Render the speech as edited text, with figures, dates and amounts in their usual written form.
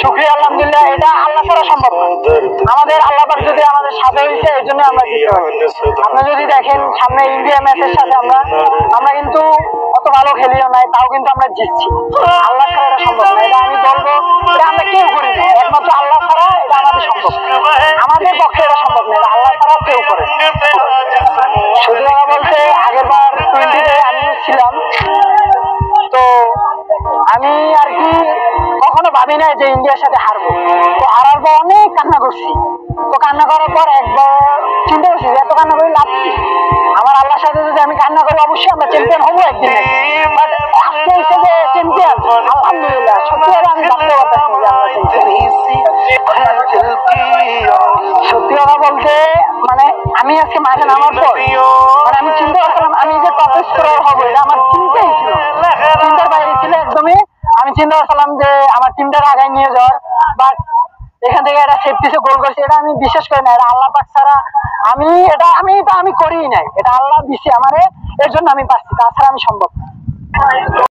শুকরিয়া আলহামদুলিল্লাহ, এটা আল্লাহ ছাড়া সম্ভব না। আমাদের আল্লাহ পাক যদি আমাদের সাথে হয়েছে, এই জন্য আমরা জিততে পারছি। আপনি যদি দেখেন সামনে ইন্ডিয়া ম্যাচের সাথে আমরা কিন্তু অত ভালো খেলিও নাই, তাও কিন্তু আমরা জিতছি। আল্লাহ ছাড়া এটা সম্ভব না, এটা আমি বলবো, এটা আমরা কেউ করি না, একমাত্র আল্লাহ ছাড়া এটা আমাদের সম্ভব। আমাদের পক্ষে এটা সম্ভব না, এটা আল্লাহ ছাড়া কেউ করে। সত্যি কথা বলতে আগের বার 20-তে আমি ছিলাম, তো আমি আর কি কখনো ভাবি নাই যে ইন্ডিয়ার সাথে হারবো। তো হারার পর অনেক কান্না করছি। তো কান্না করার পর একবার চিন্তা করছি যে এত কান্না করে লাভ কি, আমার আল্লাহর সাথে যদি আমি কান্না করি অবশ্যই আমরা চ্যাম্পিয়ন হবো একদিন। বাট আজকে হচ্ছে যে চ্যাম্পিয়ন, আলহামদুলিল্লাহ, সত্যি কথা আমি ভাবতে পারতেছি যে আমরা সত্যি কথা বলতে মানে আমি আজকে মাঠে নামার পর মানে আমি চিন্তা করছিলাম আমি যে টপ স্কোরার হবো, এটা আমার চিন্তাই ছিল, চিন্তার বাইরে ছিল একদমই। আমি চিন্তা করছিলাম যে আমার টিমটাকে আগায় নিয়ে যাওয়ার, বাট এখান থেকে একটা সেফ পিসে গোল করছে, এটা আমি বিশ্বাস করি না, এটা আল্লাহ পাক ছাড়া আমি করিই নাই, এটা আল্লাহ দিছে আমারে, এর জন্য আমি পারছি, তাছাড়া আমি সম্ভব।